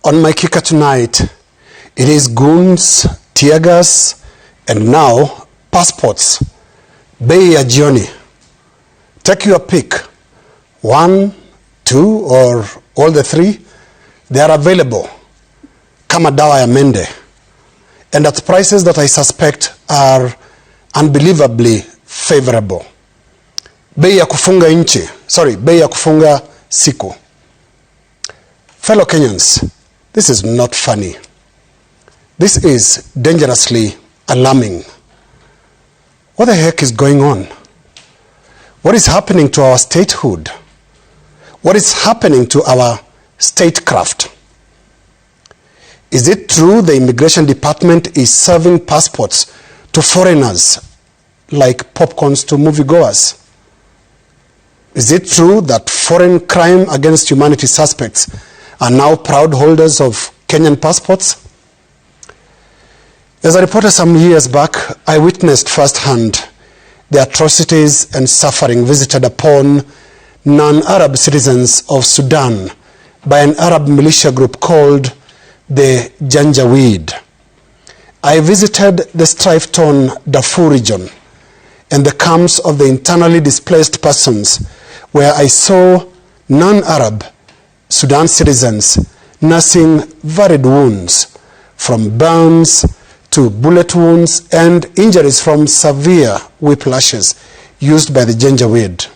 On my kicker tonight, it is goons, tear gas, and now passports. Bei ya jioni. Take your pick. 1, 2, or all the 3. They are available. Kama dawa ya mende. And at prices that I suspect are unbelievably favorable. Bei ya kufunga inchi. Bei ya kufunga siku. Fellow Kenyans, this is not funny. This is dangerously alarming. What the heck is going on? What is happening to our statehood? What is happening to our statecraft? Is it true the immigration department is serving passports to foreigners like popcorns to moviegoers? Is it true that foreign crime against humanity suspects are now proud holders of Kenyan passports? As I reported some years back, I witnessed firsthand the atrocities and suffering visited upon non-Arab citizens of Sudan by an Arab militia group called the Janjaweed. I visited the strife-torn Darfur region and the camps of the internally displaced persons, where I saw non-Arab Sudan citizens nursing varied wounds, from burns to bullet wounds and injuries from severe whiplashes used by the Janjaweed.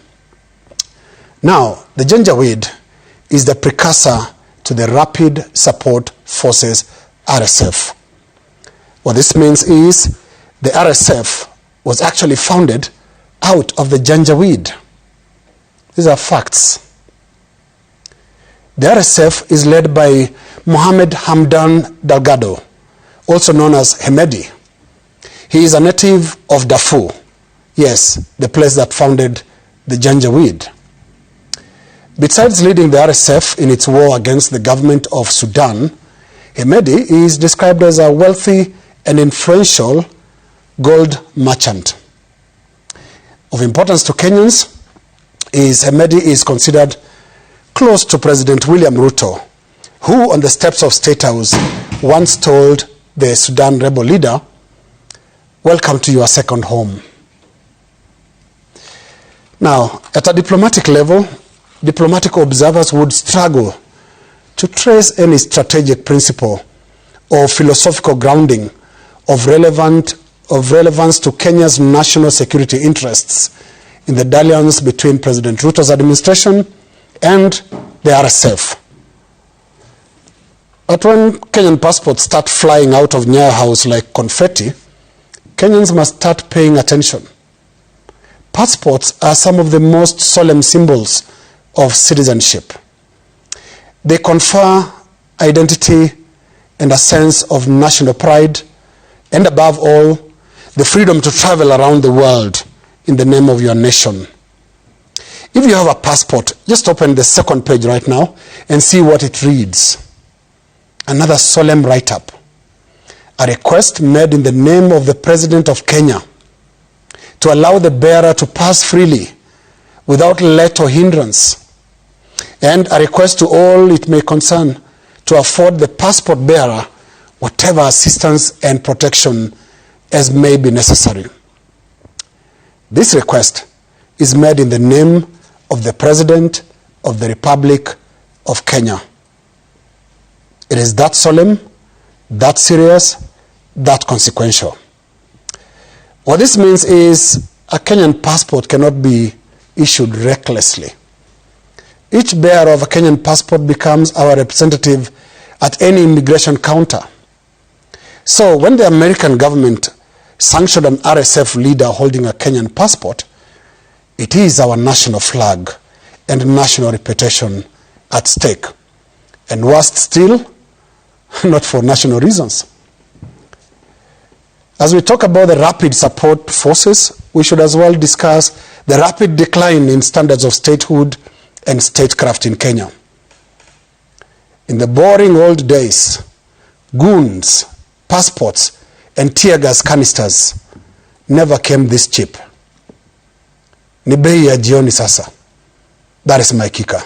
Now, the Janjaweed is the precursor to the Rapid Support Forces, RSF. What this means is the RSF was actually founded out of the Janjaweed. These are facts. The RSF is led by Mohamed Hamdan Delgado, also known as Hemedi. He is a native of Darfur. Yes, the place that founded the Janjaweed. Besides leading the RSF in its war against the government of Sudan, Hemedi is described as a wealthy and influential gold merchant. Of importance to Kenyans is Hemedi is considered close to President William Ruto, who on the steps of State House once told the Sudan rebel leader, "Welcome to your second home." Now, at a diplomatic level, diplomatic observers would struggle to trace any strategic principle or philosophical grounding of relevance to Kenya's national security interests in the dalliance between President Ruto's administration and the RSF. But when Kenyan passports start flying out of Nyayo House like confetti, Kenyans must start paying attention. Passports are some of the most solemn symbols of citizenship. They confer identity and a sense of national pride, and above all, the freedom to travel around the world in the name of your nation. If you have a passport, just open the second page right now and see what it reads. Another solemn write-up. A request made in the name of the President of Kenya to allow the bearer to pass freely without let or hindrance, and a request to all it may concern to afford the passport bearer whatever assistance and protection as may be necessary. This request is made in the name of the President of the Republic of Kenya. It is that solemn, that serious, that consequential. What this means is a Kenyan passport cannot be issued recklessly. Each bearer of a Kenyan passport becomes our representative at any immigration counter. So when the American government sanctioned an RSF leader holding a Kenyan passport, it is our national flag and national reputation at stake. And worst still, not for national reasons. As we talk about the rapid support forces, we should as well discuss the rapid decline in standards of statehood and statecraft in Kenya. In the boring old days, goons, passports, and tear gas canisters never came this cheap. Ni bei ya jioni sasa. That is my kicker.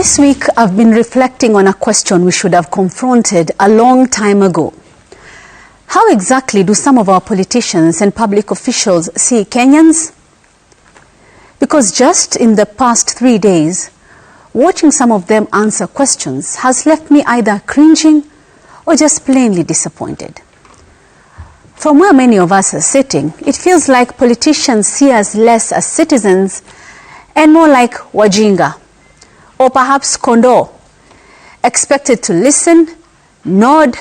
This week, I've been reflecting on a question we should have confronted a long time ago. How exactly do some of our politicians and public officials see Kenyans? Because just in the past 3 days, watching some of them answer questions has left me either cringing or just plainly disappointed. From where many of us are sitting, it feels like politicians see us less as citizens and more like wajinga, or perhaps kondoo, expected to listen, nod,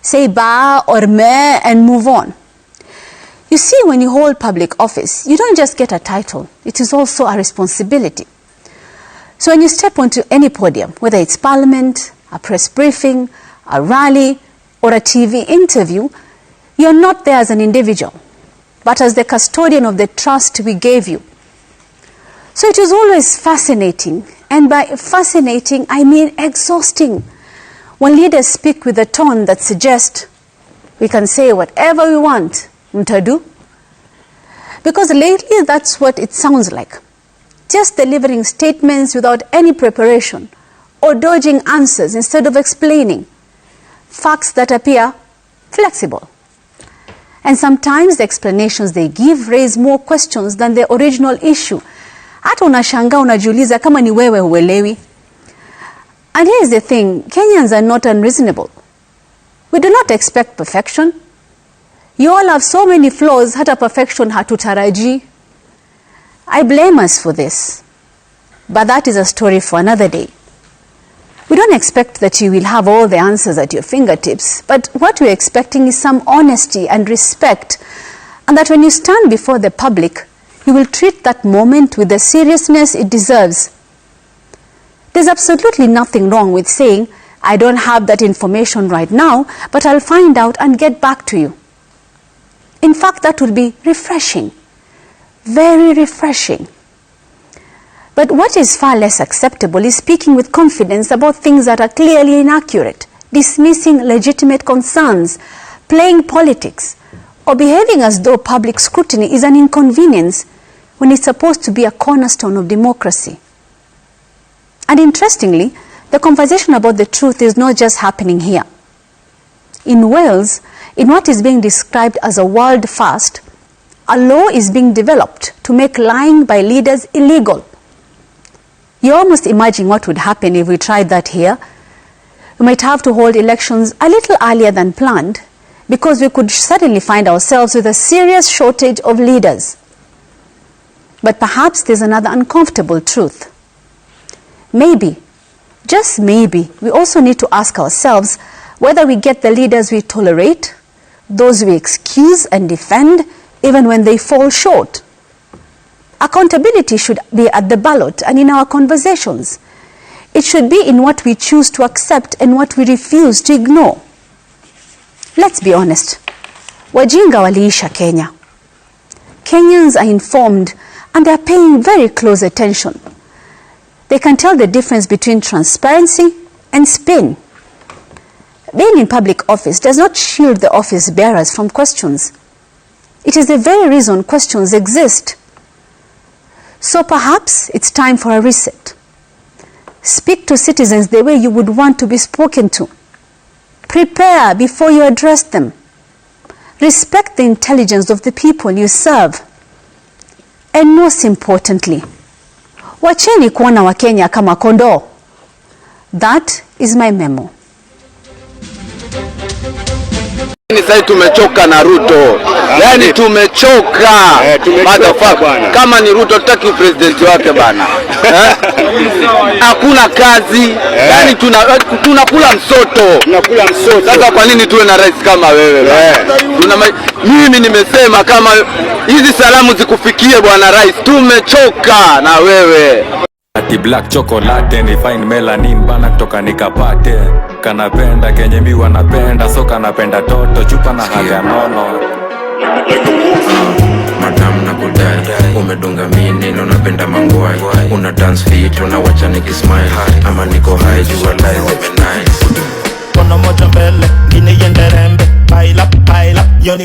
say ba or meh and move on. You see, when you hold public office, you don't just get a title, it is also a responsibility. So when you step onto any podium, whether it's parliament, a press briefing, a rally, or a TV interview, you're not there as an individual, but as the custodian of the trust we gave you. So it is always fascinating, and by fascinating, I mean exhausting, when leaders speak with a tone that suggests we can say whatever we want, mtadu. Because lately that's what it sounds like. Just delivering statements without any preparation, or dodging answers instead of explaining. Facts that appear flexible. And sometimes the explanations they give raise more questions than the original issue. Hata unashangaa unajiuliza kama ni wewe huelewi. And here's the thing, Kenyans are not unreasonable. We do not expect perfection. You all have so many flaws, hata perfection hatutaraji. I blame us for this. But that is a story for another day. We don't expect that you will have all the answers at your fingertips, but what we're expecting is some honesty and respect, and that when you stand before the public, you will treat that moment with the seriousness it deserves. There's absolutely nothing wrong with saying, I don't have that information right now, but I'll find out and get back to you. In fact, that would be refreshing, very refreshing. But what is far less acceptable is speaking with confidence about things that are clearly inaccurate, dismissing legitimate concerns, playing politics, or behaving as though public scrutiny is an inconvenience when it's supposed to be a cornerstone of democracy. And interestingly, the conversation about the truth is not just happening here. In Wales, in what is being described as a world first, a law is being developed to make lying by leaders illegal. You almost imagine what would happen if we tried that here. We might have to hold elections a little earlier than planned because we could suddenly find ourselves with a serious shortage of leaders. But perhaps there's another uncomfortable truth. Maybe, just maybe, we also need to ask ourselves whether we get the leaders we tolerate, those we excuse and defend, even when they fall short. Accountability should be at the ballot and in our conversations. It should be in what we choose to accept and what we refuse to ignore. Let's be honest. Wajinga waliisha Kenya. Kenyans are informed and they are paying very close attention. They can tell the difference between transparency and spin. Being in public office does not shield the office bearers from questions. It is the very reason questions exist. So perhaps it's time for a reset. Speak to citizens the way you would want to be spoken to. Prepare before you address them. Respect the intelligence of the people you serve. And most importantly, wacheni kuona Wakenya kama kondoo. That is my memo. Sasa tumechoka na Ruto. Yaani tumechoka. Motherfucker. Kama ni Ruto tutaki president wake bana. Hakuna kazi. Yaani tunakula msoto. Tunakula msoto. Sasa kwa nini tuwe na rais kama wewe? Mimi nimesema kama hizi salamu zikufikie bwana rais, tumechoka na wewe. Ati black chocolate ni fine melanin bana kutoka nikapate. Kanapenda kenye mi wanapenda, so kanapenda toto chupa na haga nono. Madam na kudai, umedunga mini na unapenda mangwai. Una dance fit, unawacha nikismile. Ama niko high, jua lies nice. Kono moja mbele, gine yenderembe. Pile up, yoni